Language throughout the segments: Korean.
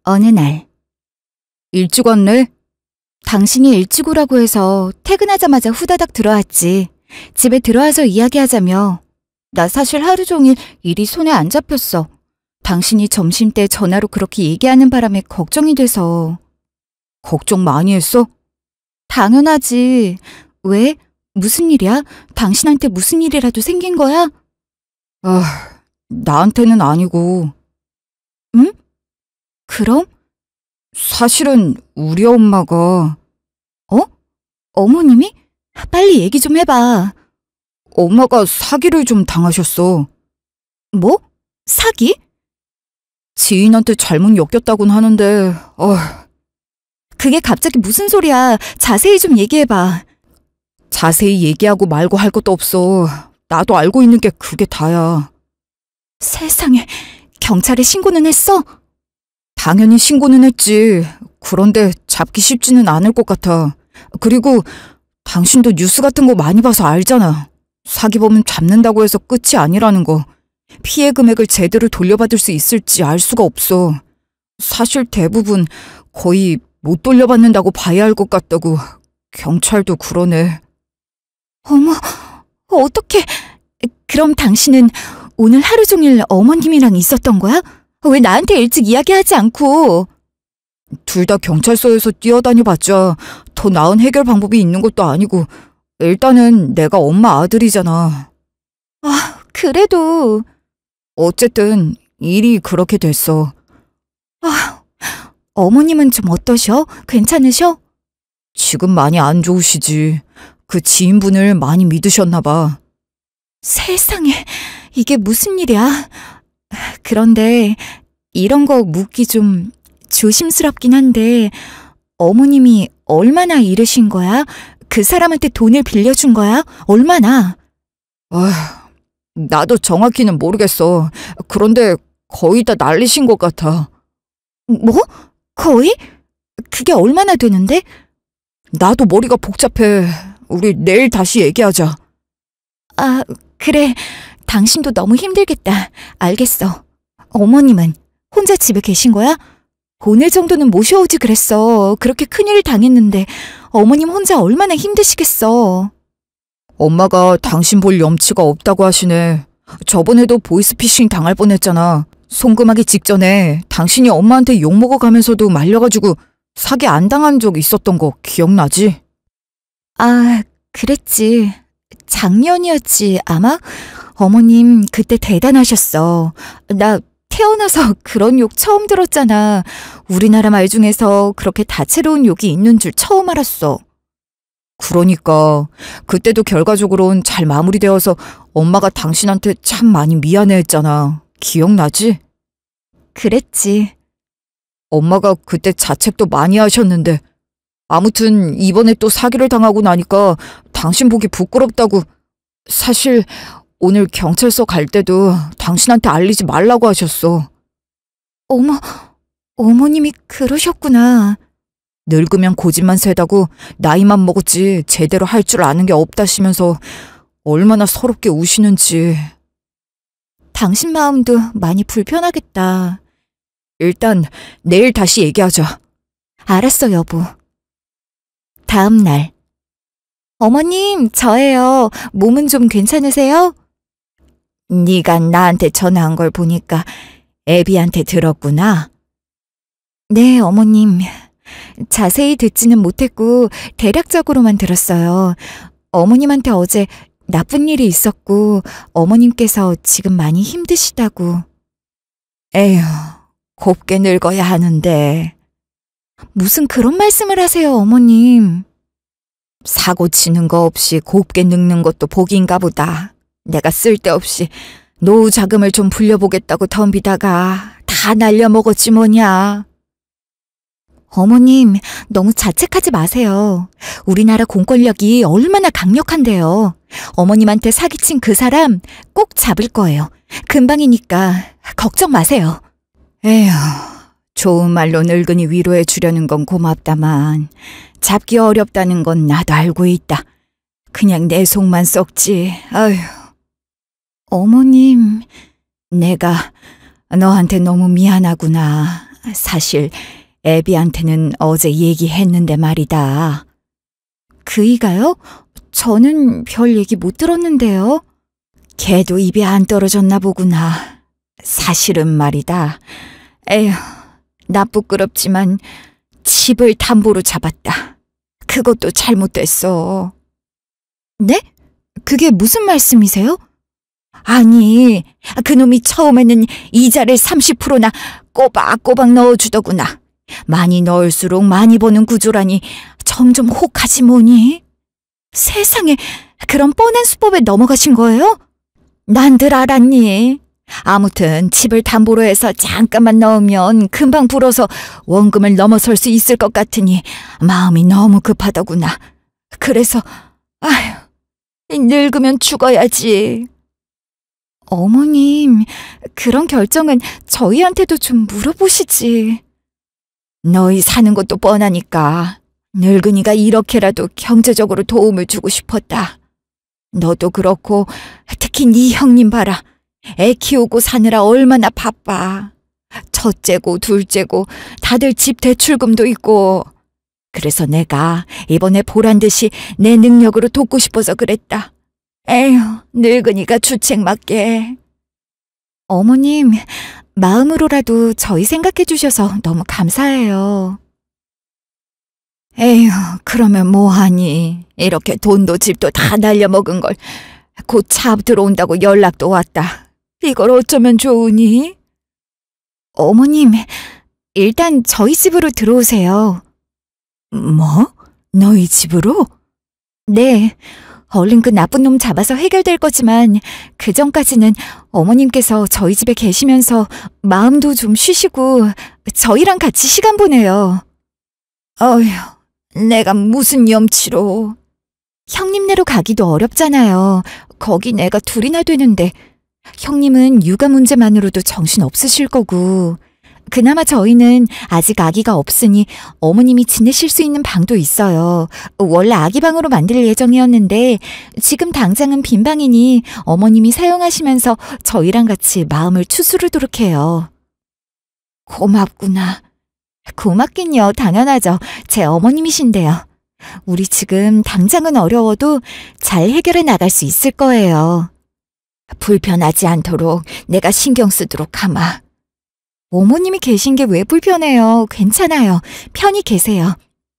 어느 날, 일찍 왔네? 당신이 일찍 오라고 해서 퇴근하자마자 후다닥 들어왔지. 집에 들어와서 이야기하자며. 나 사실 하루 종일 일이 손에 안 잡혔어. 당신이 점심때 전화로 그렇게 얘기하는 바람에 걱정이 돼서. 걱정 많이 했어? 당연하지. 왜? 무슨 일이야? 당신한테 무슨 일이라도 생긴 거야? 나한테는 아니고. 응? 그럼? 사실은 우리 엄마가. 어머님이? 빨리 얘기 좀 해봐. 엄마가 사기를 좀 당하셨어. 뭐? 사기? 지인한테 잘못 엮였다곤 하는데, 그게 갑자기 무슨 소리야? 자세히 좀 얘기해봐. 자세히 얘기하고 말고 할 것도 없어. 나도 알고 있는 게 그게 다야. 세상에, 경찰에 신고는 했어? 당연히 신고는 했지. 그런데 잡기 쉽지는 않을 것 같아. 그리고 당신도 뉴스 같은 거 많이 봐서 알잖아. 사기범은 잡는다고 해서 끝이 아니라는 거. 피해 금액을 제대로 돌려받을 수 있을지 알 수가 없어. 사실 대부분 거의 못 돌려받는다고 봐야 할 것 같다고. 경찰도 그러네. 어머, 어떡해. 그럼 당신은 오늘 하루 종일 어머님이랑 있었던 거야? 왜 나한테 일찍 이야기하지 않고? 둘 다 경찰서에서 뛰어다녀봤자 더 나은 해결 방법이 있는 것도 아니고 일단은 내가 엄마 아들이잖아. 그래도. 어쨌든 일이 그렇게 됐어. 어머님은 좀 어떠셔? 괜찮으셔? 지금 많이 안 좋으시지. 그 지인분을 많이 믿으셨나 봐. 세상에, 이게 무슨 일이야? 그런데 이런 거 묻기 좀 조심스럽긴 한데 어머님이 얼마나 잃으신 거야? 그 사람한테 돈을 빌려준 거야? 얼마나? 나도 정확히는 모르겠어. 그런데 거의 다 날리신 것 같아. 뭐? 거의? 그게 얼마나 되는데? 나도 머리가 복잡해. 우리 내일 다시 얘기하자. 그래. 당신도 너무 힘들겠다. 알겠어. 어머님은 혼자 집에 계신 거야? 오늘 정도는 모셔오지 그랬어. 그렇게 큰일 당했는데 어머님 혼자 얼마나 힘드시겠어. 엄마가 당신 볼 염치가 없다고 하시네. 저번에도 보이스피싱 당할 뻔했잖아. 송금하기 직전에 당신이 엄마한테 욕먹어가면서도 말려가지고 사기 안 당한 적 있었던 거 기억나지? 그랬지. 작년이었지, 아마? 어머님 그때 대단하셨어. 나 태어나서 그런 욕 처음 들었잖아. 우리나라 말 중에서 그렇게 다채로운 욕이 있는 줄 처음 알았어. 그러니까 그때도 결과적으로는 잘 마무리되어서 엄마가 당신한테 참 많이 미안해했잖아. 기억나지? 그랬지. 엄마가 그때 자책도 많이 하셨는데 아무튼 이번에 또 사기를 당하고 나니까 당신 보기 부끄럽다고. 사실 오늘 경찰서 갈 때도 당신한테 알리지 말라고 하셨어. 어머, 어머님이 그러셨구나. 늙으면 고집만 세다고 나이만 먹었지 제대로 할 줄 아는 게 없다시면서 얼마나 서럽게 우시는지. 당신 마음도 많이 불편하겠다. 일단 내일 다시 얘기하자. 알았어, 여보. 다음 날. 어머님, 저예요. 몸은 좀 괜찮으세요? 네가 나한테 전화한 걸 보니까 애비한테 들었구나. 네, 어머님. 자세히 듣지는 못했고 대략적으로만 들었어요. 어머님한테 어제 나쁜 일이 있었고 어머님께서 지금 많이 힘드시다고. 에휴, 곱게 늙어야 하는데. 무슨 그런 말씀을 하세요, 어머님. 사고 치는 거 없이 곱게 늙는 것도 복인가 보다. 내가 쓸데없이 노후 자금을 좀 불려보겠다고 덤비다가 다 날려먹었지 뭐냐. 어머님, 너무 자책하지 마세요. 우리나라 공권력이 얼마나 강력한데요. 어머님한테 사기친 그 사람 꼭 잡을 거예요. 금방이니까 걱정 마세요. 에휴, 좋은 말로 늙은이 위로해 주려는 건 고맙다만 잡기 어렵다는 건 나도 알고 있다. 그냥 내 속만 썩지. 아휴. 어머님, 내가 너한테 너무 미안하구나. 사실 애비한테는 어제 얘기했는데 말이다. 그이가요? 저는 별 얘기 못 들었는데요. 걔도 입이 안 떨어졌나 보구나. 사실은 말이다. 에휴, 나 부끄럽지만 집을 담보로 잡았다. 그것도 잘못됐어. 네? 그게 무슨 말씀이세요? 아니, 그놈이 처음에는 이자를 30%나 꼬박꼬박 넣어주더구나. 많이 넣을수록 많이 버는 구조라니 점점 혹하지 뭐니? 세상에, 그런 뻔한 수법에 넘어가신 거예요? 난들 알았니? 아무튼 집을 담보로 해서 잠깐만 넣으면 금방 불어서 원금을 넘어설 수 있을 것 같으니 마음이 너무 급하더구나. 그래서 아휴, 늙으면 죽어야지. 어머님, 그런 결정은 저희한테도 좀 물어보시지. 너희 사는 것도 뻔하니까 늙은이가 이렇게라도 경제적으로 도움을 주고 싶었다. 너도 그렇고 특히 네 형님 봐라. 애 키우고 사느라 얼마나 바빠. 첫째고 둘째고 다들 집 대출금도 있고. 그래서 내가 이번에 보란듯이 내 능력으로 돕고 싶어서 그랬다. 에휴, 늙은이가 주책 맞게. 어머님, 마음으로라도 저희 생각해 주셔서 너무 감사해요. 에휴, 그러면 뭐하니. 이렇게 돈도 집도 다 날려먹은 걸. 곧 차 들어온다고 연락도 왔다. 이걸 어쩌면 좋으니? 어머님, 일단 저희 집으로 들어오세요. 뭐? 너희 집으로? 네, 얼른 그 나쁜 놈 잡아서 해결될 거지만 그 전까지는 어머님께서 저희 집에 계시면서 마음도 좀 쉬시고 저희랑 같이 시간 보내요. 어휴, 내가 무슨 염치로. 형님네로 가기도 어렵잖아요. 거기 내가 둘이나 되는데 형님은 육아 문제만으로도 정신 없으실 거고 그나마 저희는 아직 아기가 없으니 어머님이 지내실 수 있는 방도 있어요. 원래 아기 방으로 만들 예정이었는데 지금 당장은 빈 방이니 어머님이 사용하시면서 저희랑 같이 마음을 추스르도록 해요. 고맙구나. 고맙긴요. 당연하죠. 제 어머님이신데요. 우리 지금 당장은 어려워도 잘 해결해 나갈 수 있을 거예요. 불편하지 않도록 내가 신경 쓰도록 하마. 어머님이 계신 게 왜 불편해요? 괜찮아요. 편히 계세요.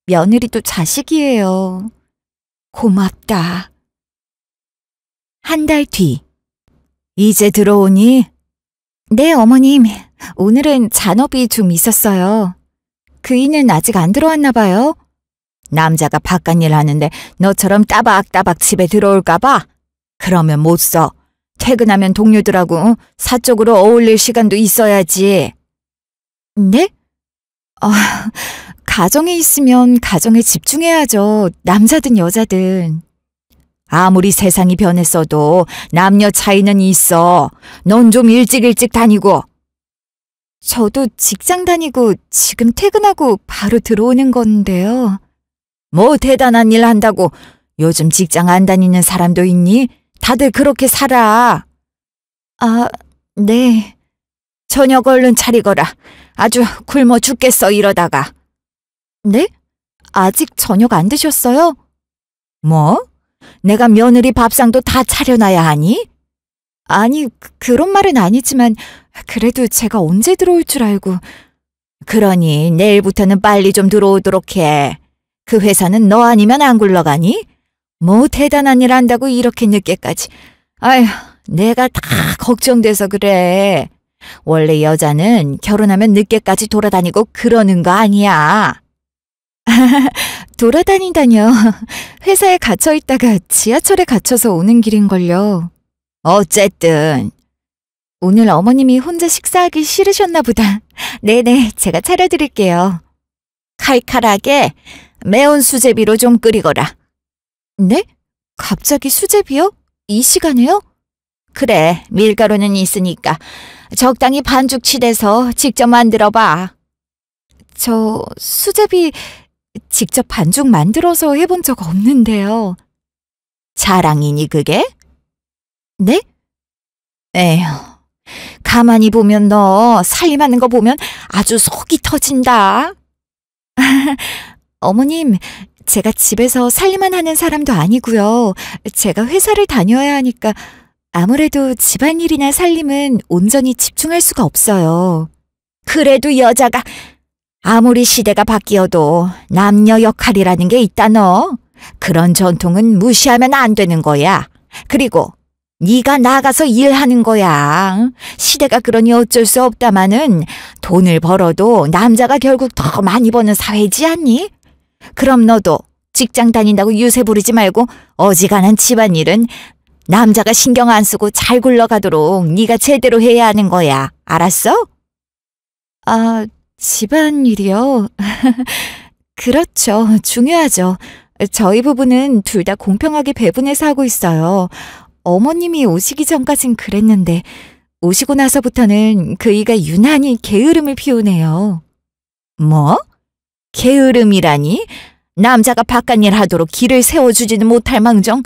며느리도 자식이에요. 고맙다. 한 달 뒤. 이제 들어오니? 네, 어머님. 오늘은 잔업이 좀 있었어요. 그이는 아직 안 들어왔나 봐요. 남자가 바깥일 하는데 너처럼 따박따박 집에 들어올까 봐? 그러면 못 써. 퇴근하면 동료들하고 사적으로 어울릴 시간도 있어야지. 네? 가정에 있으면 가정에 집중해야죠. 남자든 여자든. 아무리 세상이 변했어도 남녀 차이는 있어. 넌 좀 일찍 다니고. 저도 직장 다니고 지금 퇴근하고 바로 들어오는 건데요. 뭐 대단한 일 한다고 요즘 직장 안 다니는 사람도 있니? 다들 그렇게 살아. 아, 네. 저녁 얼른 차리거라. 아주 굶어 죽겠어 이러다가. 네? 아직 저녁 안 드셨어요? 뭐? 내가 며느리 밥상도 다 차려놔야 하니? 아니, 그런 말은 아니지만 그래도 제가 언제 들어올 줄 알고. 그러니 내일부터는 빨리 좀 들어오도록 해. 그 회사는 너 아니면 안 굴러가니? 뭐 대단한 일 한다고 이렇게 늦게까지. 아휴, 내가 다 걱정돼서 그래. 원래 여자는 결혼하면 늦게까지 돌아다니고 그러는 거 아니야. 돌아다니다뇨. 회사에 갇혀 있다가 지하철에 갇혀서 오는 길인걸요. 어쨌든. 오늘 어머님이 혼자 식사하기 싫으셨나 보다. 네네, 제가 차려드릴게요. 칼칼하게 매운 수제비로 좀 끓이거라. 네? 갑자기 수제비요? 이 시간에요? 그래, 밀가루는 있으니까 적당히 반죽 치대서 직접 만들어봐. 저 수제비 직접 반죽 만들어서 해본 적 없는데요. 자랑이니 그게? 네? 에휴, 가만히 보면 너 살림하는 거 보면 아주 속이 터진다. 어머님, 제가 집에서 살림만 하는 사람도 아니고요. 제가 회사를 다녀야 하니까 아무래도 집안일이나 살림은 온전히 집중할 수가 없어요. 그래도 여자가 아무리 시대가 바뀌어도 남녀 역할이라는 게 있다 너. 그런 전통은 무시하면 안 되는 거야. 그리고 네가 나가서 일하는 거야. 시대가 그러니 어쩔 수 없다마는 돈을 벌어도 남자가 결국 더 많이 버는 사회지 않니? 그럼 너도 직장 다닌다고 유세 부리지 말고 어지간한 집안일은 남자가 신경 안 쓰고 잘 굴러가도록 네가 제대로 해야 하는 거야. 알았어? 아, 집안일이요? 그렇죠. 중요하죠. 저희 부부는 둘 다 공평하게 배분해서 하고 있어요. 어머님이 오시기 전까진 그랬는데 오시고 나서부터는 그이가 유난히 게으름을 피우네요. 뭐? 게으름이라니? 남자가 바깥일 하도록 길을 세워주지는 못할 망정?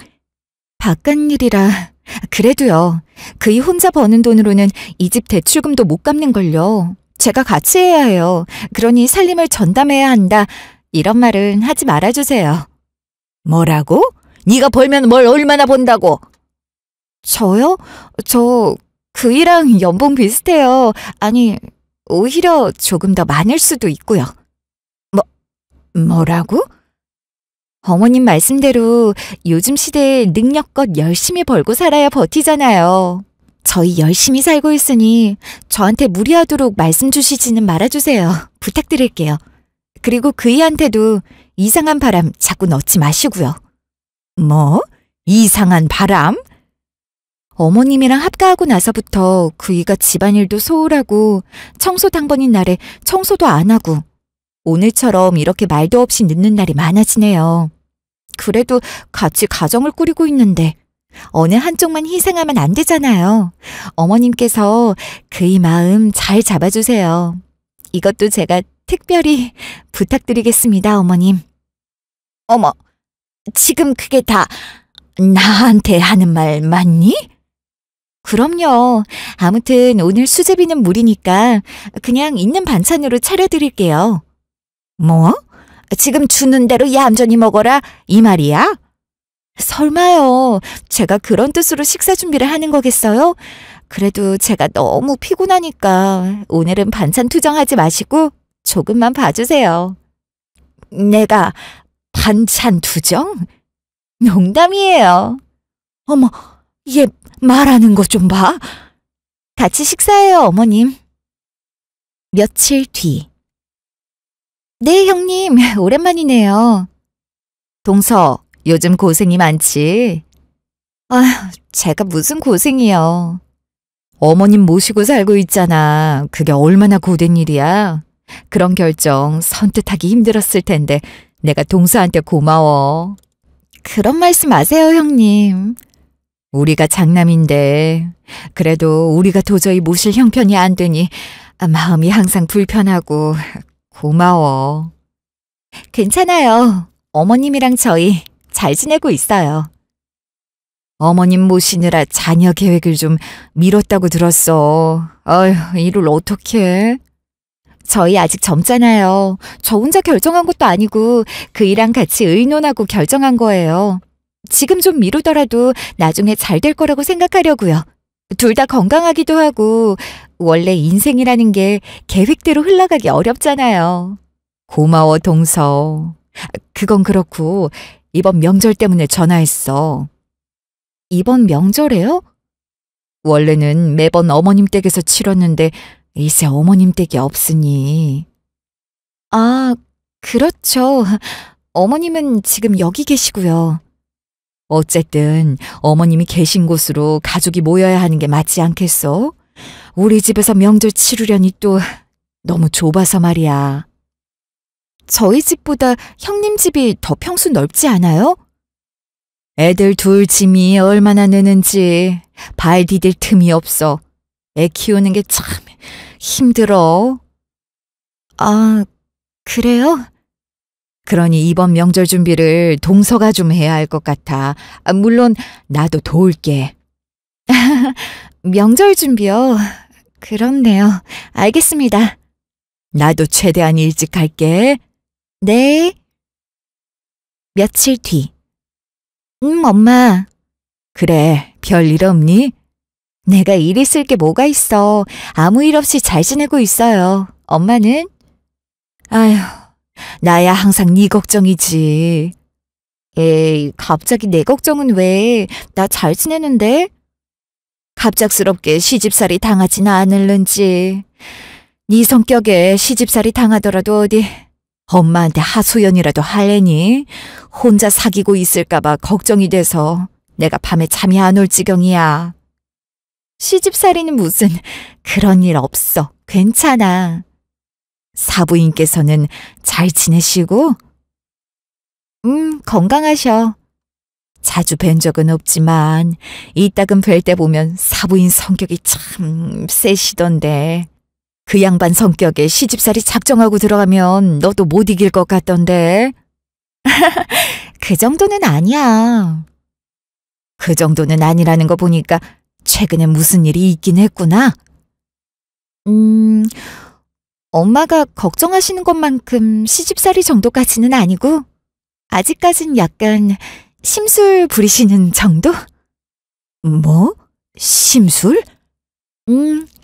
바깥일이라 그래도요. 그이 혼자 버는 돈으로는 이 집 대출금도 못 갚는걸요. 제가 같이 해야 해요. 그러니 살림을 전담해야 한다. 이런 말은 하지 말아주세요. 뭐라고? 네가 벌면 뭘 얼마나 번다고? 저요? 저 그이랑 연봉 비슷해요. 아니, 오히려 조금 더 많을 수도 있고요. 뭐라고? 어머님 말씀대로 요즘 시대에 능력껏 열심히 벌고 살아야 버티잖아요. 저희 열심히 살고 있으니 저한테 무리하도록 말씀 주시지는 말아주세요. 부탁드릴게요. 그리고 그이한테도 이상한 바람 자꾸 넣지 마시고요. 뭐? 이상한 바람? 어머님이랑 합가하고 나서부터 그이가 집안일도 소홀하고 청소 당번인 날에 청소도 안 하고 오늘처럼 이렇게 말도 없이 늦는 날이 많아지네요. 그래도 같이 가정을 꾸리고 있는데 어느 한쪽만 희생하면 안 되잖아요. 어머님께서 그이 마음 잘 잡아주세요. 이것도 제가 특별히 부탁드리겠습니다, 어머님. 어머, 지금 그게 다 나한테 하는 말 맞니? 그럼요. 아무튼 오늘 수제비는 무리니까 그냥 있는 반찬으로 차려드릴게요. 뭐? 지금 주는 대로 얌전히 먹어라 이 말이야? 설마요. 제가 그런 뜻으로 식사 준비를 하는 거겠어요? 그래도 제가 너무 피곤하니까 오늘은 반찬 투정하지 마시고 조금만 봐주세요. 내가 반찬 투정? 농담이에요. 어머, 얘 말하는 거 좀 봐. 같이 식사해요, 어머님. 며칠 뒤. 네, 형님. 오랜만이네요. 동서, 요즘 고생이 많지? 아휴, 제가 무슨 고생이요. 어머님 모시고 살고 있잖아. 그게 얼마나 고된 일이야. 그런 결정 선뜻하기 힘들었을 텐데 내가 동서한테 고마워. 그런 말씀 마세요, 형님. 우리가 장남인데 그래도 우리가 도저히 모실 형편이 안 되니 마음이 항상 불편하고 고마워. 괜찮아요. 어머님이랑 저희 잘 지내고 있어요. 어머님 모시느라 자녀 계획을 좀 미뤘다고 들었어. 아휴, 이를 어떡해? 저희 아직 젊잖아요. 저 혼자 결정한 것도 아니고 그이랑 같이 의논하고 결정한 거예요. 지금 좀 미루더라도 나중에 잘 될 거라고 생각하려고요. 둘 다 건강하기도 하고 원래 인생이라는 게 계획대로 흘러가기 어렵잖아요. 고마워, 동서. 그건 그렇고 이번 명절 때문에 전화했어. 이번 명절에요? 원래는 매번 어머님 댁에서 치렀는데 이제 어머님 댁이 없으니. 아, 그렇죠. 어머님은 지금 여기 계시고요. 어쨌든 어머님이 계신 곳으로 가족이 모여야 하는 게 맞지 않겠어? 우리 집에서 명절 치르려니 또 너무 좁아서 말이야. 저희 집보다 형님 집이 더 평수 넓지 않아요? 애들 둘 짐이 얼마나 느는지 발 디딜 틈이 없어. 애 키우는 게 참 힘들어. 아, 그래요? 그러니 이번 명절 준비를 동서가 좀 해야 할 것 같아. 물론 나도 도울게. 명절 준비요? 그렇네요. 알겠습니다. 나도 최대한 일찍 갈게. 네. 며칠 뒤. 엄마. 그래, 별일 없니? 내가 일 있을 게 뭐가 있어. 아무 일 없이 잘 지내고 있어요. 엄마는? 아휴, 나야 항상 네 걱정이지. 에이, 갑자기 내 걱정은 왜? 나 잘 지내는데? 갑작스럽게 시집살이 당하지는 않을는지. 네 성격에 시집살이 당하더라도 어디 엄마한테 하소연이라도 할래니? 혼자 사귀고 있을까봐 걱정이 돼서 내가 밤에 잠이 안 올 지경이야. 시집살이는 무슨 그런 일 없어. 괜찮아. 사부인께서는 잘 지내시고? 건강하셔. 자주 뵌 적은 없지만 이따금 뵐 때 보면 사부인 성격이 참 세시던데. 그 양반 성격에 시집살이 작정하고 들어가면 너도 못 이길 것 같던데. 그 정도는 아니야. 그 정도는 아니라는 거 보니까 최근에 무슨 일이 있긴 했구나. 엄마가 걱정하시는 것만큼 시집살이 정도까지는 아니고 아직까진 약간 심술 부리시는 정도? 뭐? 심술?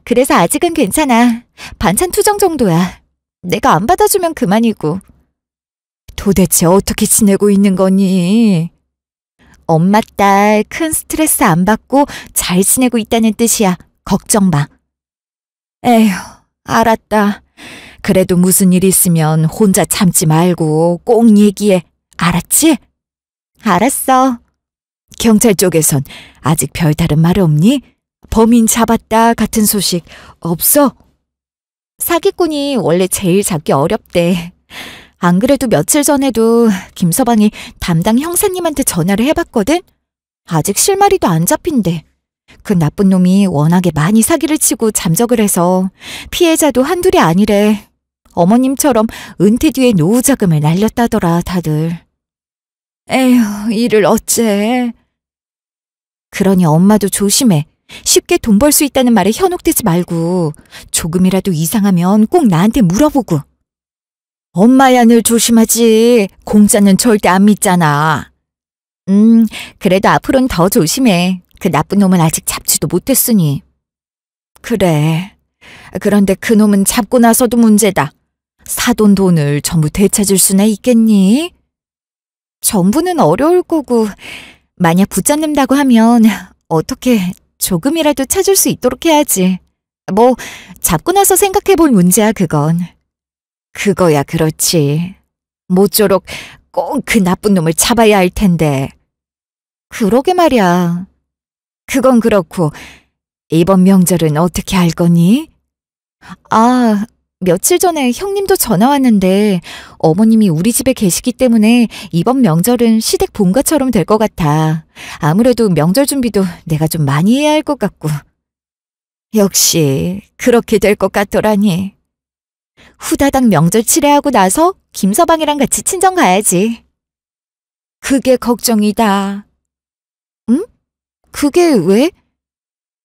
그래서 아직은 괜찮아. 반찬 투정 정도야. 내가 안 받아주면 그만이고. 도대체 어떻게 지내고 있는 거니? 엄마 딸 큰 스트레스 안 받고 잘 지내고 있다는 뜻이야. 걱정 마. 에휴, 알았다. 그래도 무슨 일 있으면 혼자 참지 말고 꼭 얘기해. 알았지? 알았어. 경찰 쪽에선 아직 별다른 말 없니? 범인 잡았다 같은 소식 없어? 사기꾼이 원래 제일 잡기 어렵대. 안 그래도 며칠 전에도 김서방이 담당 형사님한테 전화를 해봤거든? 아직 실마리도 안 잡힌대. 그 나쁜 놈이 워낙에 많이 사기를 치고 잠적을 해서 피해자도 한둘이 아니래. 어머님처럼 은퇴 뒤에 노후 자금을 날렸다더라, 다들. 에휴, 이를 어째. 그러니 엄마도 조심해. 쉽게 돈 벌 수 있다는 말에 현혹되지 말고 조금이라도 이상하면 꼭 나한테 물어보고. 엄마야 늘 조심하지. 공짜는 절대 안 믿잖아. 그래도 앞으로는 더 조심해. 그 나쁜 놈은 아직 잡지도 못했으니. 그래. 그런데 그 놈은 잡고 나서도 문제다. 사돈 돈을 전부 되찾을 수나 있겠니? 전부는 어려울 거고 만약 붙잡는다고 하면 어떻게 조금이라도 찾을 수 있도록 해야지. 뭐 잡고 나서 생각해볼 문제야 그건. 그거야 그렇지. 모쪼록 꼭 그 나쁜 놈을 잡아야 할 텐데. 그러게 말이야. 그건 그렇고 이번 명절은 어떻게 할 거니? 아, 며칠 전에 형님도 전화 왔는데 어머님이 우리 집에 계시기 때문에 이번 명절은 시댁 본가처럼 될 것 같아. 아무래도 명절 준비도 내가 좀 많이 해야 할 것 같고. 역시 그렇게 될 것 같더라니. 후다닥 명절 치레하고 나서 김서방이랑 같이 친정 가야지. 그게 걱정이다. 응? 그게 왜?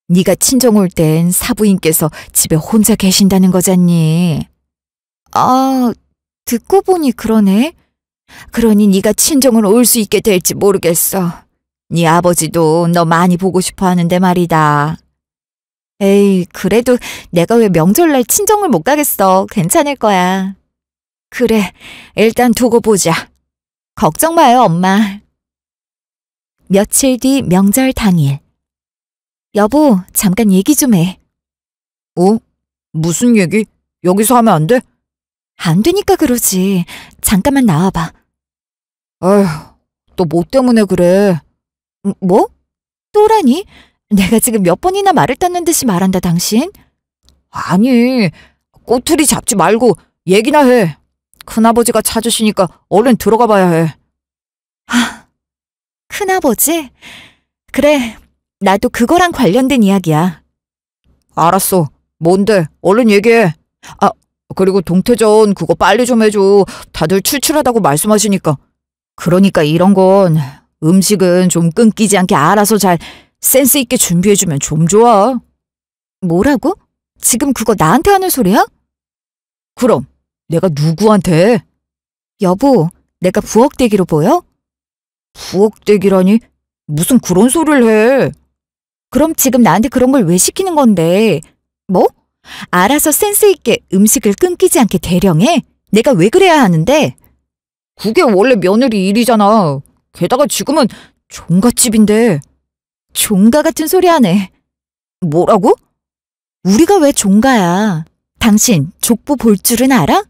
네가 친정 올 땐 사부인께서 집에 혼자 계신다는 거잖니. 아, 듣고 보니 그러네. 그러니 네가 친정을 올 수 있게 될지 모르겠어. 네 아버지도 너 많이 보고 싶어 하는데 말이다. 에이, 그래도 내가 왜 명절날 친정을 못 가겠어. 괜찮을 거야. 그래, 일단 두고 보자. 걱정 마요, 엄마. 며칠 뒤 명절 당일. 여보, 잠깐 얘기 좀 해. 무슨 얘기? 여기서 하면 안 돼? 안 되니까 그러지. 잠깐만 나와봐. 아휴, 또 뭐 때문에 그래? 뭐? 또라니? 내가 지금 몇 번이나 말을 땄는 듯이 말한다, 당신? 아니, 꼬투리 잡지 말고 얘기나 해. 큰아버지가 찾으시니까 얼른 들어가 봐야 해. 큰아버지? 그래, 나도 그거랑 관련된 이야기야. 알았어. 뭔데? 얼른 얘기해. 아, 그리고 동태전 그거 빨리 좀 해줘. 다들 출출하다고 말씀하시니까. 그러니까 이런 건 음식은 좀 끊기지 않게 알아서 잘 센스 있게 준비해주면 좀 좋아. 뭐라고? 지금 그거 나한테 하는 소리야? 그럼 내가 누구한테? 여보, 내가 부엌대기로 보여? 부엌대기라니? 무슨 그런 소리를 해? 그럼 지금 나한테 그런 걸 왜 시키는 건데? 뭐? 알아서 센스 있게 음식을 끊기지 않게 대령해? 내가 왜 그래야 하는데? 그게 원래 며느리 일이잖아. 게다가 지금은 종갓집인데. 종가 같은 소리 하네. 뭐라고? 우리가 왜 종가야? 당신 족보 볼 줄은 알아?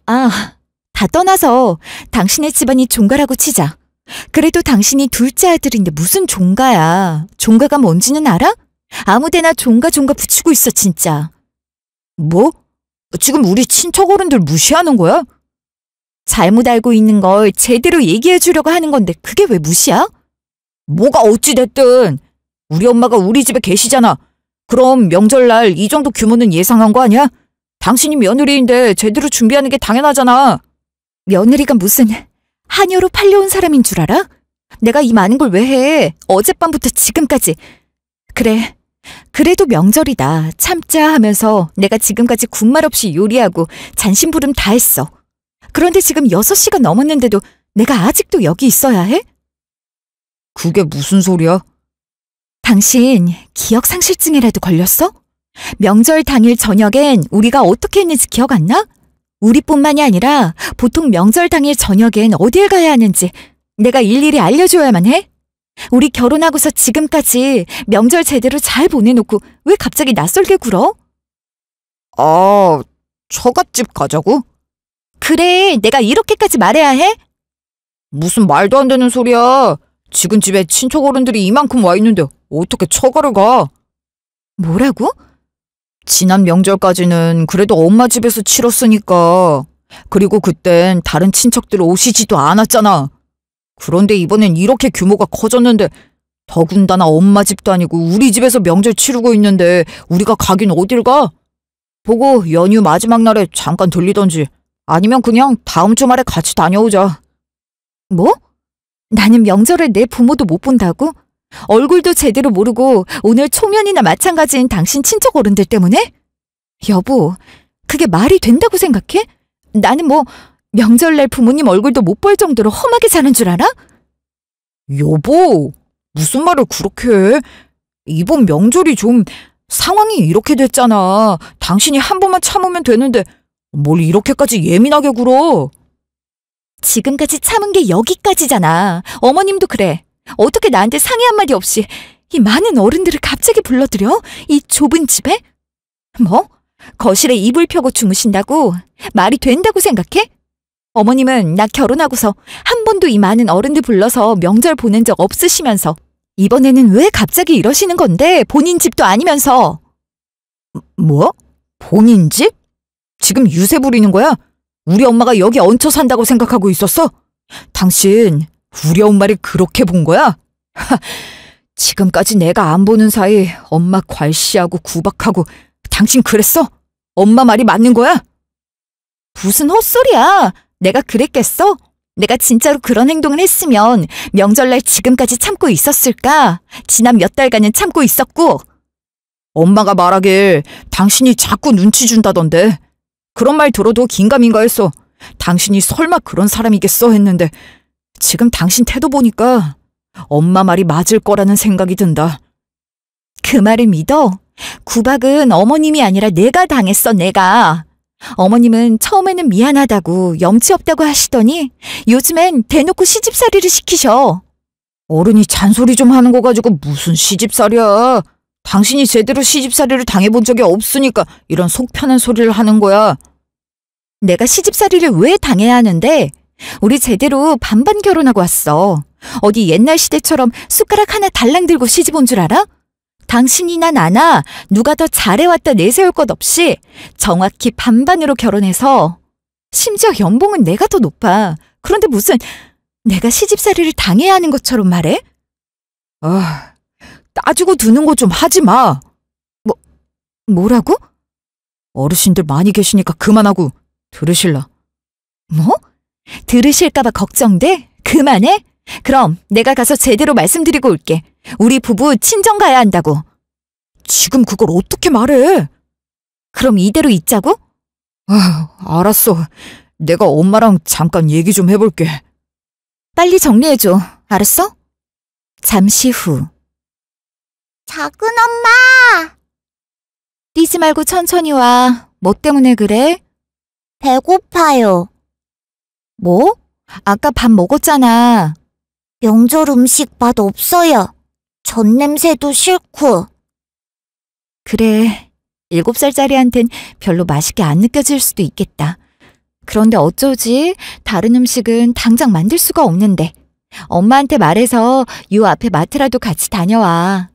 아, 다 떠나서 당신의 집안이 종가라고 치자. 그래도 당신이 둘째 아들인데 무슨 종가야. 종가가 뭔지는 알아? 아무데나 종가 붙이고 있어 진짜. 뭐? 지금 우리 친척 어른들 무시하는 거야? 잘못 알고 있는 걸 제대로 얘기해 주려고 하는 건데 그게 왜 무시야? 뭐가 어찌됐든 우리 엄마가 우리 집에 계시잖아. 그럼 명절날 이 정도 규모는 예상한 거 아니야? 당신이 며느리인데 제대로 준비하는 게 당연하잖아. 며느리가 무슨 한여로 팔려온 사람인 줄 알아? 내가 이 많은 걸 왜 해? 어젯밤부터 지금까지. 그래, 그래도 명절이다. 참자 하면서 내가 지금까지 군말 없이 요리하고 잔심부름 다 했어. 그런데 지금 6시가 넘었는데도 내가 아직도 여기 있어야 해? 그게 무슨 소리야? 당신 기억상실증이라도 걸렸어? 명절 당일 저녁엔 우리가 어떻게 했는지 기억 안 나? 우리뿐만이 아니라 보통 명절 당일 저녁엔 어딜 가야 하는지 내가 일일이 알려줘야만 해? 우리 결혼하고서 지금까지 명절 제대로 잘 보내놓고 왜 갑자기 낯설게 굴어? 아, 처갓집 가자고? 그래, 내가 이렇게까지 말해야 해? 무슨 말도 안 되는 소리야. 지금 집에 친척 어른들이 이만큼 와 있는데 어떻게 처가를 가? 뭐라고? 지난 명절까지는 그래도 엄마 집에서 치렀으니까. 그리고 그땐 다른 친척들 오시지도 않았잖아. 그런데 이번엔 이렇게 규모가 커졌는데 더군다나 엄마 집도 아니고 우리 집에서 명절 치르고 있는데 우리가 가긴 어딜 가? 보고 연휴 마지막 날에 잠깐 들리던지 아니면 그냥 다음 주말에 같이 다녀오자. 뭐? 나는 명절에 내 부모도 못 본다고? 얼굴도 제대로 모르고 오늘 초면이나 마찬가지인 당신 친척 어른들 때문에? 여보, 그게 말이 된다고 생각해? 나는 뭐 명절날 부모님 얼굴도 못 볼 정도로 험하게 사는 줄 알아? 여보, 무슨 말을 그렇게 해? 이번 명절이 좀 상황이 이렇게 됐잖아. 당신이 한 번만 참으면 되는데 뭘 이렇게까지 예민하게 굴어? 지금까지 참은 게 여기까지잖아. 어머님도 그래. 어떻게 나한테 상의 한마디 없이 이 많은 어른들을 갑자기 불러들여? 이 좁은 집에? 뭐? 거실에 이불 펴고 주무신다고? 말이 된다고 생각해? 어머님은 나 결혼하고서 한 번도 이 많은 어른들 불러서 명절 보낸 적 없으시면서 이번에는 왜 갑자기 이러시는 건데 본인 집도 아니면서. 뭐? 본인 집? 지금 유세 부리는 거야? 우리 엄마가 여기 얹혀 산다고 생각하고 있었어? 당신 우리 엄마를 그렇게 본 거야? 하, 지금까지 내가 안 보는 사이 엄마 괄시하고 구박하고 당신 그랬어? 엄마 말이 맞는 거야? 무슨 헛소리야. 내가 그랬겠어? 내가 진짜로 그런 행동을 했으면 명절날 지금까지 참고 있었을까? 지난 몇 달간은 참고 있었고. 엄마가 말하길 당신이 자꾸 눈치 준다던데. 그런 말 들어도 긴가민가 했어. 당신이 설마 그런 사람이겠어 했는데 지금 당신 태도 보니까 엄마 말이 맞을 거라는 생각이 든다. 그 말을 믿어? 구박은 어머님이 아니라 내가 당했어, 내가. 어머님은 처음에는 미안하다고 염치 없다고 하시더니 요즘엔 대놓고 시집살이를 시키셔. 어른이 잔소리 좀 하는 거 가지고 무슨 시집살이야. 당신이 제대로 시집살이를 당해본 적이 없으니까 이런 속 편한 소리를 하는 거야. 내가 시집살이를 왜 당해야 하는데? 우리 제대로 반반 결혼하고 왔어. 어디 옛날 시대처럼 숟가락 하나 달랑 들고 시집 온 줄 알아? 당신이나 나나 누가 더 잘해왔다 내세울 것 없이 정확히 반반으로 결혼해서 심지어 연봉은 내가 더 높아. 그런데 무슨 내가 시집살이를 당해야 하는 것처럼 말해? 아, 따지고 드는 거 좀 하지 마. 뭐라고? 어르신들 많이 계시니까 그만하고 들으실라. 뭐? 들으실까봐 걱정돼? 그만해? 그럼 내가 가서 제대로 말씀드리고 올게. 우리 부부 친정 가야 한다고. 지금 그걸 어떻게 말해? 그럼 이대로 있자고? 알았어. 내가 엄마랑 잠깐 얘기 좀 해볼게. 빨리 정리해줘. 알았어? 잠시 후. 작은 엄마! 뛰지 말고 천천히 와. 뭐 때문에 그래? 배고파요. 뭐? 아까 밥 먹었잖아. 명절 음식 맛 없어요. 전 냄새도 싫고. 그래. 7살짜리한텐 별로 맛있게 안 느껴질 수도 있겠다. 그런데 어쩌지? 다른 음식은 당장 만들 수가 없는데. 엄마한테 말해서 요 앞에 마트라도 같이 다녀와.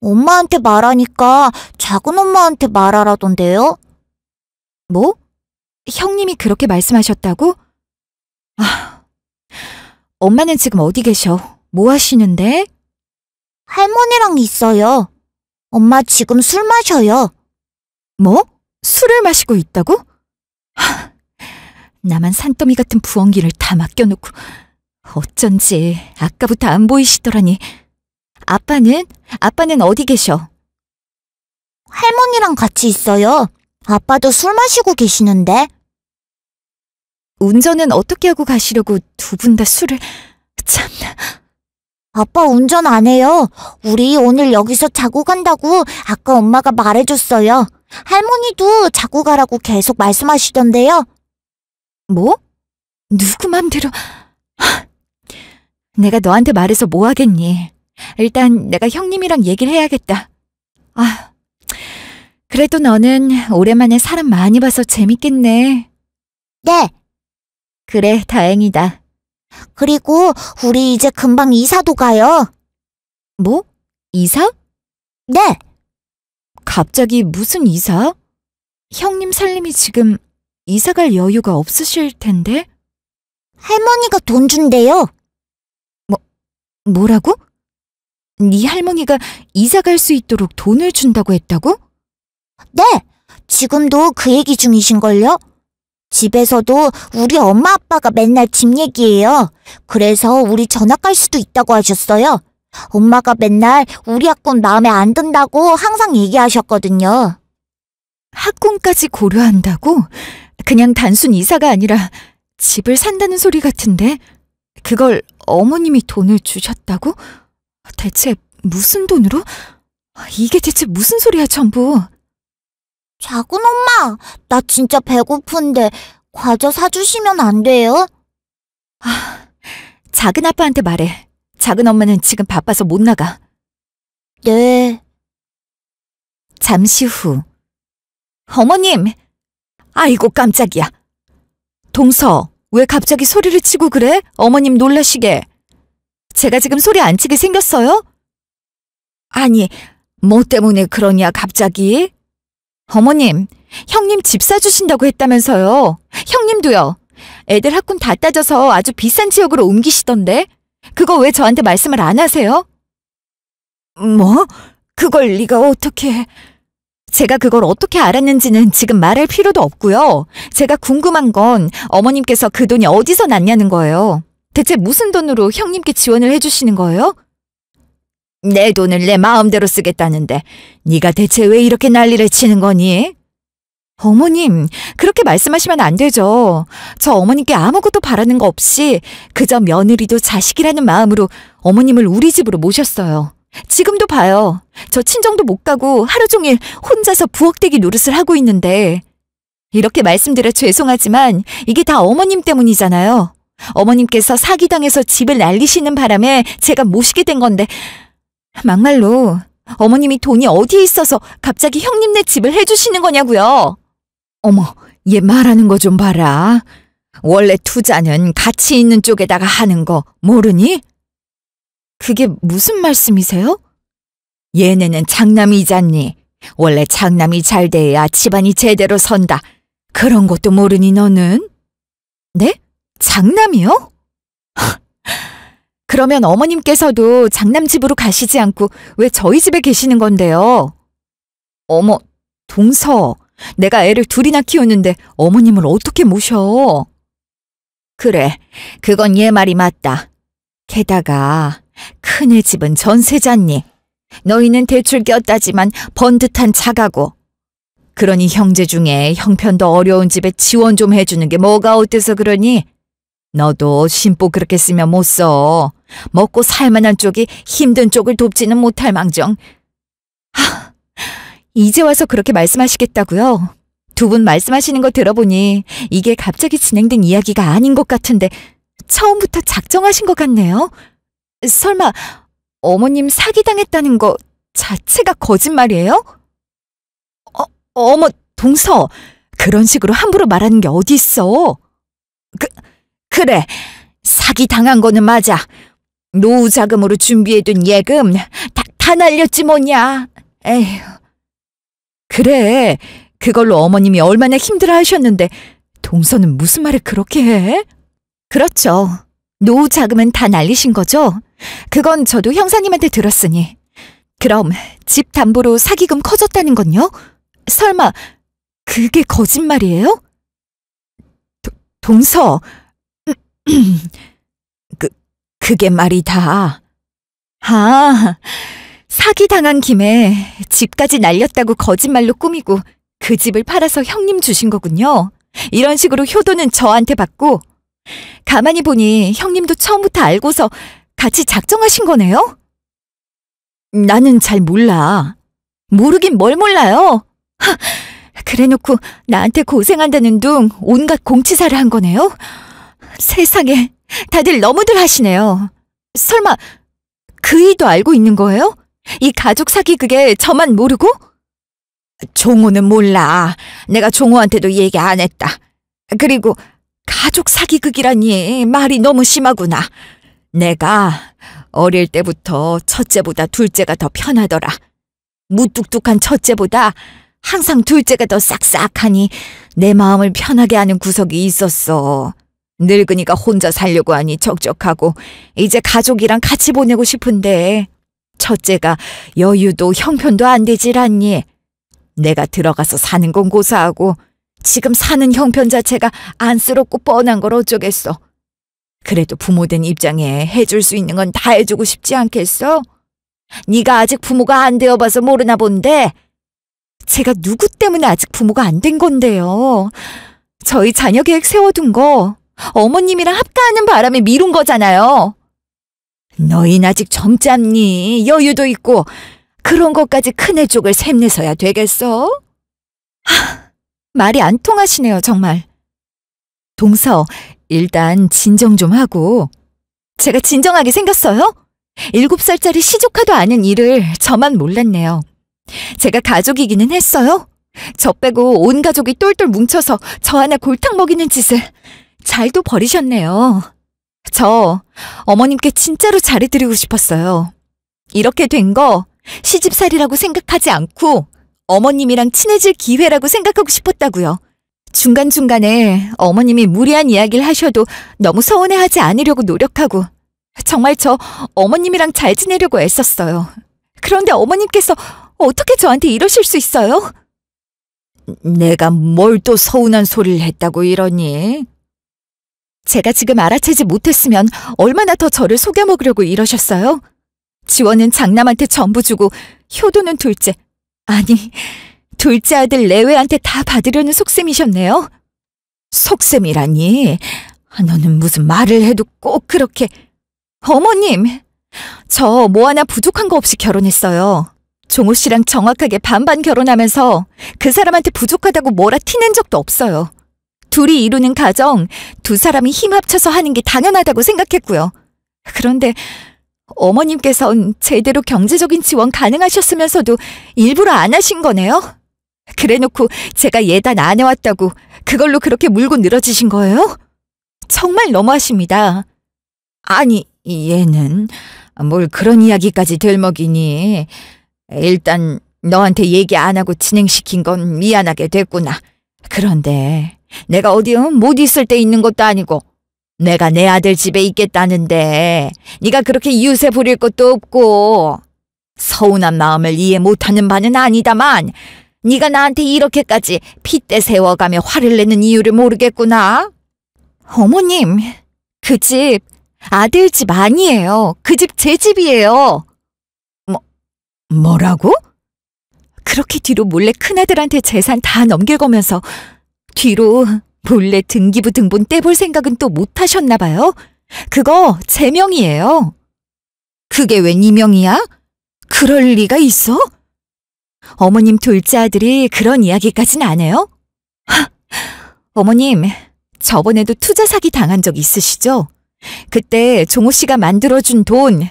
엄마한테 말하니까 작은 엄마한테 말하라던데요? 뭐? 형님이 그렇게 말씀하셨다고? 엄마는 지금 어디 계셔? 뭐 하시는데? 할머니랑 있어요. 엄마 지금 술 마셔요. 뭐? 술을 마시고 있다고? 나만 산더미 같은 부엉이를 다 맡겨놓고 어쩐지 아까부터 안 보이시더라니. 아빠는 어디 계셔? 할머니랑 같이 있어요. 아빠도 술 마시고 계시는데. 운전은 어떻게 하고 가시려고 두 분 다 술을... 참나... 아빠 운전 안 해요. 우리 오늘 여기서 자고 간다고 아까 엄마가 말해줬어요. 할머니도 자고 가라고 계속 말씀하시던데요. 뭐? 누구 맘대로... 내가 너한테 말해서 뭐 하겠니? 일단 내가 형님이랑 얘기를 해야겠다. 그래도 너는 오랜만에 사람 많이 봐서 재밌겠네. 네. 그래, 다행이다. 그리고 우리 이제 금방 이사도 가요. 뭐? 이사? 네. 갑자기 무슨 이사? 형님 살림이 지금 이사 갈 여유가 없으실 텐데? 할머니가 돈 준대요. 뭐라고? 네 할머니가 이사 갈 수 있도록 돈을 준다고 했다고? 네. 지금도 그 얘기 중이신걸요? 집에서도 우리 엄마 아빠가 맨날 집 얘기해요. 그래서 우리 전학 갈 수도 있다고 하셨어요. 엄마가 맨날 우리 학군 마음에 안 든다고 항상 얘기하셨거든요. 학군까지 고려한다고? 그냥 단순 이사가 아니라 집을 산다는 소리 같은데? 그걸 어머님이 돈을 주셨다고? 대체 무슨 돈으로? 이게 대체 무슨 소리야 전부? 작은 엄마, 나 진짜 배고픈데 과자 사주시면 안 돼요? 작은 아빠한테 말해. 작은 엄마는 지금 바빠서 못 나가. 네. 잠시 후. 어머님! 아이고 깜짝이야. 동서, 왜 갑자기 소리를 치고 그래? 어머님 놀라시게. 제가 지금 소리 안 치게 생겼어요? 아니, 뭐 때문에 그러냐 갑자기? 어머님, 형님 집 사주신다고 했다면서요. 형님도요. 애들 학군 다 따져서 아주 비싼 지역으로 옮기시던데. 그거 왜 저한테 말씀을 안 하세요? 뭐? 그걸 네가 어떻게... 제가 그걸 어떻게 알았는지는 지금 말할 필요도 없고요. 제가 궁금한 건 어머님께서 그 돈이 어디서 났냐는 거예요. 대체 무슨 돈으로 형님께 지원을 해주시는 거예요? 내 돈을 내 마음대로 쓰겠다는데 네가 대체 왜 이렇게 난리를 치는 거니? 어머님, 그렇게 말씀하시면 안 되죠. 저 어머님께 아무것도 바라는 거 없이 그저 며느리도 자식이라는 마음으로 어머님을 우리 집으로 모셨어요. 지금도 봐요. 저 친정도 못 가고 하루 종일 혼자서 부엌대기 노릇을 하고 있는데 이렇게 말씀드려 죄송하지만 이게 다 어머님 때문이잖아요. 어머님께서 사기당해서 집을 날리시는 바람에 제가 모시게 된 건데 막말로 어머님이 돈이 어디에 있어서 갑자기 형님네 집을 해주시는 거냐고요. 어머, 얘 말하는 거 좀 봐라. 원래 투자는 가치 있는 쪽에다가 하는 거 모르니? 그게 무슨 말씀이세요? 얘네는 장남이잖니. 원래 장남이 잘 돼야 집안이 제대로 선다. 그런 것도 모르니 너는? 네? 장남이요? 그러면 어머님께서도 장남집으로 가시지 않고 왜 저희 집에 계시는 건데요? 어머, 동서, 내가 애를 둘이나 키우는데 어머님을 어떻게 모셔? 그래, 그건 얘 말이 맞다. 게다가 큰애 집은 전세잖니. 너희는 대출 꼈다지만 번듯한 자가고. 그러니 형제 중에 형편도 어려운 집에 지원 좀 해주는 게 뭐가 어때서 그러니? 너도 심보 그렇게 쓰면 못 써. 먹고 살만한 쪽이 힘든 쪽을 돕지는 못할 망정. 이제 와서 그렇게 말씀하시겠다고요? 두 분 말씀하시는 거 들어보니 이게 갑자기 진행된 이야기가 아닌 것 같은데 처음부터 작정하신 것 같네요. 설마 어머님 사기당했다는 거 자체가 거짓말이에요? 어머, 동서, 그런 식으로 함부로 말하는 게 어디 있어? 그래, 사기당한 거는 맞아. 노후 자금으로 준비해둔 예금 다 날렸지 뭐냐. 에휴. 그래, 그걸로 어머님이 얼마나 힘들어하셨는데 동서는 무슨 말을 그렇게 해? 그렇죠. 노후 자금은 다 날리신 거죠? 그건 저도 형사님한테 들었으니. 그럼 집 담보로 사기금 커졌다는 건요? 설마 그게 거짓말이에요? 동서, 그게 말이다. 사기당한 김에 집까지 날렸다고 거짓말로 꾸미고 그 집을 팔아서 형님 주신 거군요. 이런 식으로 효도는 저한테 받고 가만히 보니 형님도 처음부터 알고서 같이 작정하신 거네요? 나는 잘 몰라. 모르긴 뭘 몰라요. 그래놓고 나한테 고생한다는 둥 온갖 공치사를 한 거네요? 세상에, 다들 너무들 하시네요. 설마 그 이도 알고 있는 거예요? 이 가족 사기 그게 저만 모르고? 종호는 몰라. 내가 종호한테도 얘기 안 했다. 그리고 가족 사기극이라니 말이 너무 심하구나. 내가 어릴 때부터 첫째보다 둘째가 더 편하더라. 무뚝뚝한 첫째보다 항상 둘째가 더 싹싹하니 내 마음을 편하게 하는 구석이 있었어. 늙은이가 혼자 살려고 하니 적적하고 이제 가족이랑 같이 보내고 싶은데 첫째가 여유도 형편도 안 되질 않니. 내가 들어가서 사는 건 고사하고 지금 사는 형편 자체가 안쓰럽고 뻔한 걸 어쩌겠어. 그래도 부모된 입장에 해줄 수 있는 건 다 해주고 싶지 않겠어? 네가 아직 부모가 안 되어봐서 모르나 본데 제가 누구 때문에 아직 부모가 안 된 건데요. 저희 자녀 계획 세워둔 거 어머님이랑 합가하는 바람에 미룬 거잖아요. 너흰 아직 젊잖니. 여유도 있고 그런 것까지 큰애 쪽을 샘내서야 되겠어? 말이 안 통하시네요, 정말. 동서, 일단 진정 좀 하고. 제가 진정하게 생겼어요? 7살짜리 시조카도 아는 일을 저만 몰랐네요. 제가 가족이기는 했어요. 저 빼고 온 가족이 똘똘 뭉쳐서 저 하나 골탕 먹이는 짓을 잘도 버리셨네요. 저 어머님께 진짜로 잘해드리고 싶었어요. 이렇게 된 거 시집살이라고 생각하지 않고 어머님이랑 친해질 기회라고 생각하고 싶었다고요. 중간중간에 어머님이 무리한 이야기를 하셔도 너무 서운해하지 않으려고 노력하고 정말 저 어머님이랑 잘 지내려고 애썼어요. 그런데 어머님께서 어떻게 저한테 이러실 수 있어요? 내가 뭘 또 서운한 소리를 했다고 이러니? 제가 지금 알아채지 못했으면 얼마나 더 저를 속여먹으려고 이러셨어요? 지원은 장남한테 전부 주고 효도는 둘째, 아니 둘째 아들 내외한테 다 받으려는 속셈이셨네요. 속셈이라니? 너는 무슨 말을 해도 꼭 그렇게. 어머님, 저 뭐 하나 부족한 거 없이 결혼했어요. 종호 씨랑 정확하게 반반 결혼하면서 그 사람한테 부족하다고 뭐라 티낸 적도 없어요. 둘이 이루는 가정, 두 사람이 힘 합쳐서 하는 게 당연하다고 생각했고요. 그런데 어머님께선 제대로 경제적인 지원 가능하셨으면서도 일부러 안 하신 거네요? 그래놓고 제가 예단 안 해왔다고 그걸로 그렇게 물고 늘어지신 거예요? 정말 너무하십니다. 아니, 얘는 뭘 그런 이야기까지 들먹이니. 일단 너한테 얘기 안 하고 진행시킨 건 미안하게 됐구나. 그런데 내가 어디 못 있을 때 있는 것도 아니고 내가 내 아들 집에 있겠다는데 네가 그렇게 이웃에 부릴 것도 없고 서운한 마음을 이해 못하는 바는 아니다만 네가 나한테 이렇게까지 핏대 세워가며 화를 내는 이유를 모르겠구나. 어머님, 그 집 아들 집 아니에요. 그 집 제 집이에요. 뭐라고? 그렇게 뒤로 몰래 큰아들한테 재산 다 넘길 거면서 뒤로 몰래 등기부 등본 떼볼 생각은 또 못 하셨나 봐요? 그거 제 명이에요. 그게 왜 네 명이야? 그럴 리가 있어? 어머님 둘째 아들이 그런 이야기까진 안 해요? 어머님, 저번에도 투자 사기 당한 적 있으시죠? 그때 종호 씨가 만들어준 돈,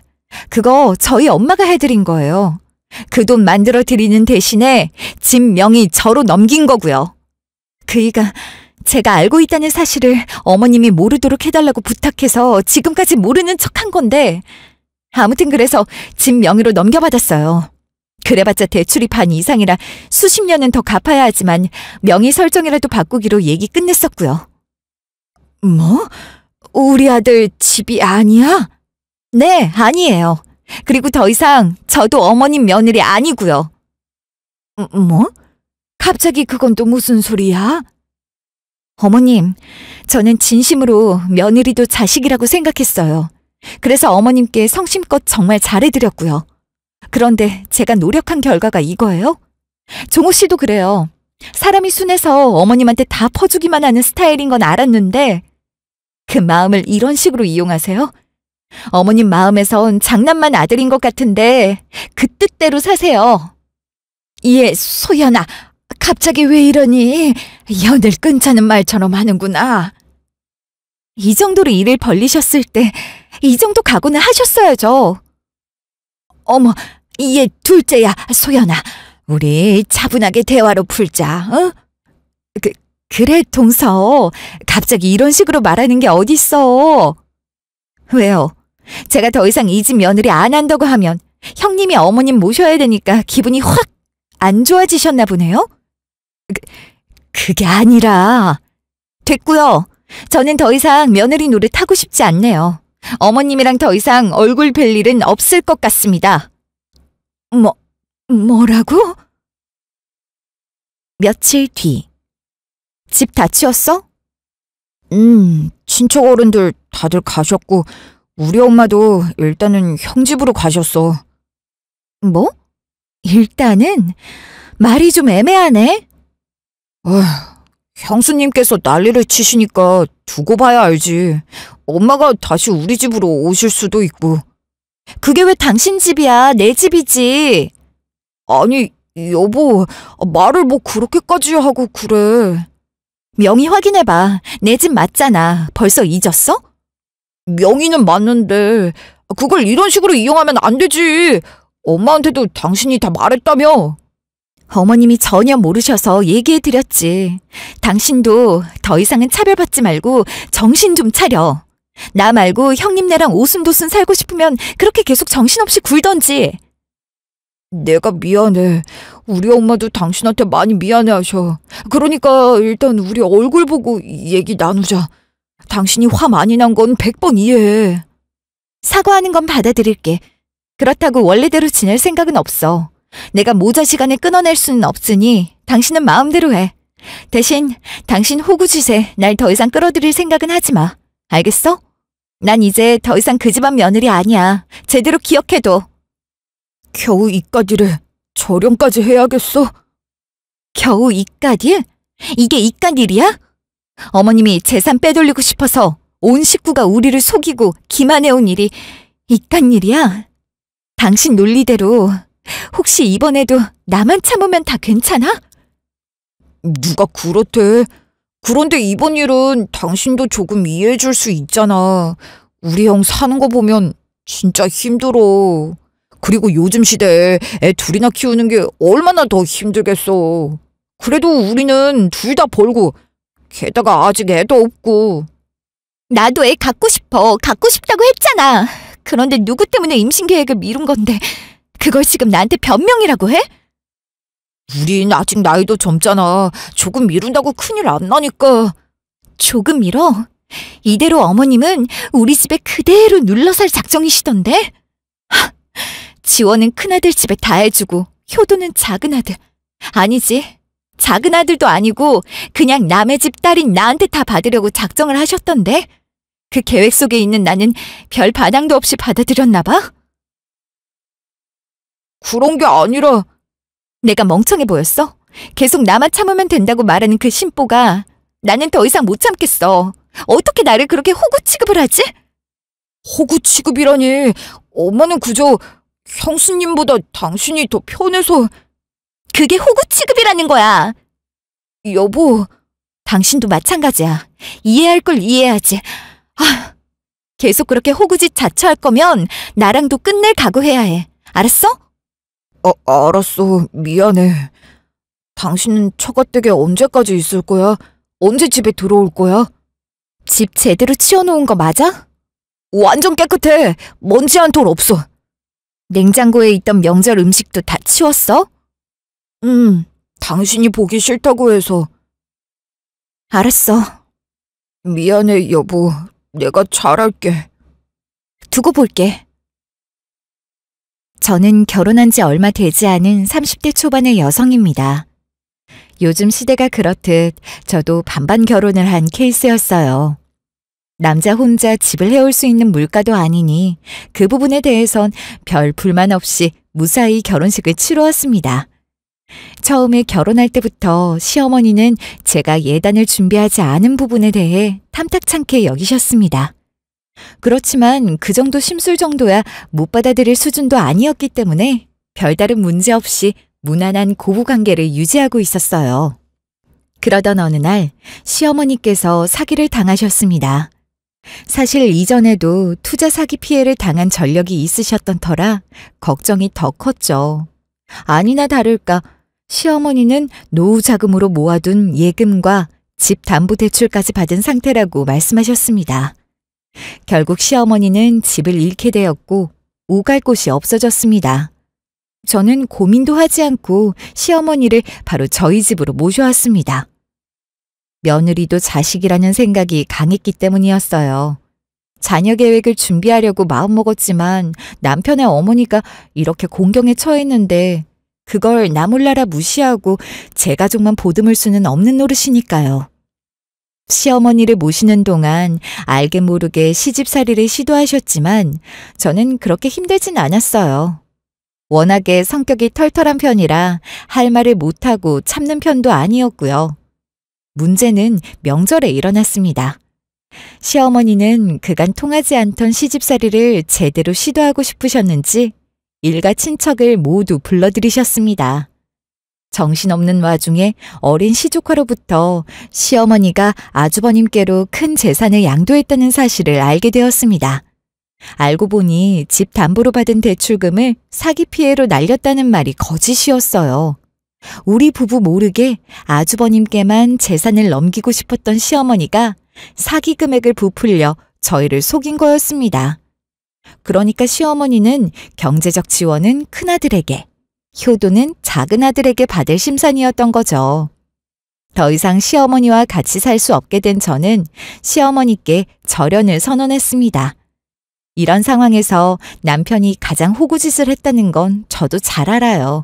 그거 저희 엄마가 해드린 거예요. 그 돈 만들어 드리는 대신에 집 명의 저로 넘긴 거고요. 그이가 제가 알고 있다는 사실을 어머님이 모르도록 해달라고 부탁해서 지금까지 모르는 척한 건데, 아무튼 그래서 집 명의로 넘겨받았어요. 그래봤자 대출이 반 이상이라 수십 년은 더 갚아야 하지만 명의 설정이라도 바꾸기로 얘기 끝냈었고요. 뭐? 우리 아들 집이 아니야? 네, 아니에요. 그리고 더 이상 저도 어머님 며느리 아니고요. 뭐? 갑자기 그건 또 무슨 소리야? 어머님, 저는 진심으로 며느리도 자식이라고 생각했어요. 그래서 어머님께 성심껏 정말 잘해드렸고요. 그런데 제가 노력한 결과가 이거예요? 종호 씨도 그래요. 사람이 순해서 어머님한테 다 퍼주기만 하는 스타일인 건 알았는데 그 마음을 이런 식으로 이용하세요? 어머님 마음에선 장난만 아들인 것 같은데 그 뜻대로 사세요. 예, 소연아, 갑자기 왜 이러니? 연을 끊자는 말처럼 하는구나. 이 정도로 일을 벌리셨을 때 이 정도 각오는 하셨어야죠. 어머, 얘 둘째야, 소연아. 우리 차분하게 대화로 풀자, 어? 그래, 동서. 갑자기 이런 식으로 말하는 게 어딨어. 왜요? 제가 더 이상 이 집 며느리 안 한다고 하면 형님이 어머님 모셔야 되니까 기분이 확 안 좋아지셨나 보네요? 그게 아니라. 됐고요. 저는 더 이상 며느리 노릇 하고 싶지 않네요. 어머님이랑 더 이상 얼굴 뵐 일은 없을 것 같습니다. 뭐라고? 며칠 뒤. 집 다 치웠어? 친척 어른들 다들 가셨고 우리 엄마도 일단은 형 집으로 가셨어. 뭐? 일단은? 말이 좀 애매하네? 형수님께서 난리를 치시니까 두고 봐야 알지. 엄마가 다시 우리 집으로 오실 수도 있고. 그게 왜 당신 집이야? 내 집이지. 아니, 여보, 말을 뭐 그렇게까지 하고 그래. 명의 확인해봐. 내 집 맞잖아. 벌써 잊었어? 명의는 맞는데 그걸 이런 식으로 이용하면 안 되지. 엄마한테도 당신이 다 말했다며. 어머님이 전혀 모르셔서 얘기해드렸지. 당신도 더 이상은 차별받지 말고 정신 좀 차려. 나 말고 형님네랑 오순도순 살고 싶으면 그렇게 계속 정신없이 굴던지. 내가 미안해. 우리 엄마도 당신한테 많이 미안해하셔. 그러니까 일단 우리 얼굴 보고 얘기 나누자. 당신이 화 많이 난 건 100번 이해해. 사과하는 건 받아들일게. 그렇다고 원래대로 지낼 생각은 없어. 내가 모자 시간을 끊어낼 수는 없으니 당신은 마음대로 해. 대신 당신 호구짓에 날 더 이상 끌어들일 생각은 하지 마. 알겠어? 난 이제 더 이상 그 집안 며느리 아니야. 제대로 기억해둬. 겨우 이깟일에 저렴까지 해야겠어? 겨우 이깟일? 이게 이깟일이야? 어머님이 재산 빼돌리고 싶어서 온 식구가 우리를 속이고 기만해온 일이 이깟일이야? 당신 논리대로 혹시 이번에도 나만 참으면 다 괜찮아? 누가 그렇대. 그런데 이번 일은 당신도 조금 이해해 줄 수 있잖아. 우리 형 사는 거 보면 진짜 힘들어. 그리고 요즘 시대에 애 둘이나 키우는 게 얼마나 더 힘들겠어. 그래도 우리는 둘 다 벌고 게다가 아직 애도 없고. 나도 애 갖고 싶어. 갖고 싶다고 했잖아. 그런데 누구 때문에 임신 계획을 미룬 건데 그걸 지금 나한테 변명이라고 해? 우린 아직 나이도 젊잖아. 조금 미룬다고 큰일 안 나니까. 조금 미뤄? 이대로 어머님은 우리 집에 그대로 눌러살 작정이시던데? 하, 지원은 큰아들 집에 다 해주고 효도는 작은아들. 아니지. 작은아들도 아니고 그냥 남의 집 딸인 나한테 다 받으려고 작정을 하셨던데? 그 계획 속에 있는 나는 별 반항도 없이 받아들였나 봐? 그런 게 아니라 내가 멍청해 보였어? 계속 나만 참으면 된다고 말하는 그 심보가 나는 더 이상 못 참겠어. 어떻게 나를 그렇게 호구 취급을 하지? 호구 취급이라니. 엄마는 그저 형수님보다 당신이 더 편해서. 그게 호구 취급이라는 거야. 여보, 당신도 마찬가지야. 이해할 걸 이해하지. 계속 그렇게 호구짓 자처할 거면 나랑도 끝낼 각오해야 해. 알았어? 알았어. 미안해. 당신은 처가댁에 언제까지 있을 거야? 언제 집에 들어올 거야? 집 제대로 치워놓은 거 맞아? 완전 깨끗해. 먼지 한 톨 없어. 냉장고에 있던 명절 음식도 다 치웠어? 당신이 보기 싫다고 해서. 알았어. 미안해, 여보. 내가 잘할게. 두고 볼게. 저는 결혼한 지 얼마 되지 않은 30대 초반의 여성입니다. 요즘 시대가 그렇듯 저도 반반 결혼을 한 케이스였어요. 남자 혼자 집을 해올 수 있는 물가도 아니니 그 부분에 대해선 별 불만 없이 무사히 결혼식을 치루었습니다. 처음에 결혼할 때부터 시어머니는 제가 예단을 준비하지 않은 부분에 대해 탐탁찮게 여기셨습니다. 그렇지만 그 정도 심술 정도야 못 받아들일 수준도 아니었기 때문에 별다른 문제 없이 무난한 고부관계를 유지하고 있었어요. 그러던 어느 날 시어머니께서 사기를 당하셨습니다. 사실 이전에도 투자 사기 피해를 당한 전력이 있으셨던 터라 걱정이 더 컸죠. 아니나 다를까 시어머니는 노후 자금으로 모아둔 예금과 집 담보대출까지 받은 상태라고 말씀하셨습니다. 결국 시어머니는 집을 잃게 되었고 오갈 곳이 없어졌습니다. 저는 고민도 하지 않고 시어머니를 바로 저희 집으로 모셔왔습니다. 며느리도 자식이라는 생각이 강했기 때문이었어요. 자녀 계획을 준비하려고 마음먹었지만 남편의 어머니가 이렇게 공경에 처했는데 그걸 나 몰라라 무시하고 제 가족만 보듬을 수는 없는 노릇이니까요. 시어머니를 모시는 동안 알게 모르게 시집살이를 시도하셨지만 저는 그렇게 힘들진 않았어요. 워낙에 성격이 털털한 편이라 할 말을 못하고 참는 편도 아니었고요. 문제는 명절에 일어났습니다. 시어머니는 그간 통하지 않던 시집살이를 제대로 시도하고 싶으셨는지 일가 친척을 모두 불러들이셨습니다. 정신없는 와중에 어린 시조카로부터 시어머니가 아주버님께로 큰 재산을 양도했다는 사실을 알게 되었습니다. 알고 보니 집 담보로 받은 대출금을 사기 피해로 날렸다는 말이 거짓이었어요. 우리 부부 모르게 아주버님께만 재산을 넘기고 싶었던 시어머니가 사기 금액을 부풀려 저희를 속인 거였습니다. 그러니까 시어머니는 경제적 지원은 큰아들에게, 효도는 작은아들에게 받을 심산이었던 거죠. 더 이상 시어머니와 같이 살 수 없게 된 저는 시어머니께 절연을 선언했습니다. 이런 상황에서 남편이 가장 호구짓을 했다는 건 저도 잘 알아요.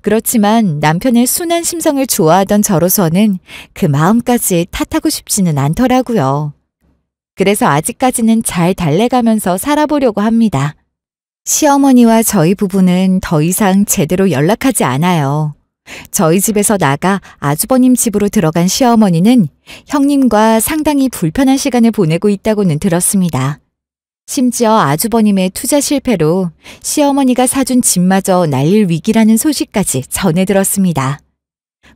그렇지만 남편의 순한 심성을 좋아하던 저로서는 그 마음까지 탓하고 싶지는 않더라고요. 그래서 아직까지는 잘 달래가면서 살아보려고 합니다. 시어머니와 저희 부부는 더 이상 제대로 연락하지 않아요. 저희 집에서 나가 아주버님 집으로 들어간 시어머니는 형님과 상당히 불편한 시간을 보내고 있다고는 들었습니다. 심지어 아주버님의 투자 실패로 시어머니가 사준 집마저 날릴 위기라는 소식까지 전해 들었습니다.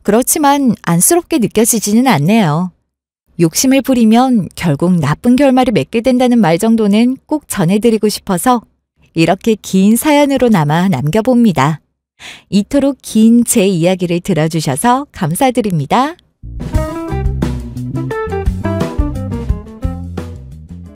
그렇지만 안쓰럽게 느껴지지는 않네요. 욕심을 부리면 결국 나쁜 결말을 맺게 된다는 말 정도는 꼭 전해드리고 싶어서 이렇게 긴 사연으로 남아 남겨봅니다. 이토록 긴 제 이야기를 들어주셔서 감사드립니다.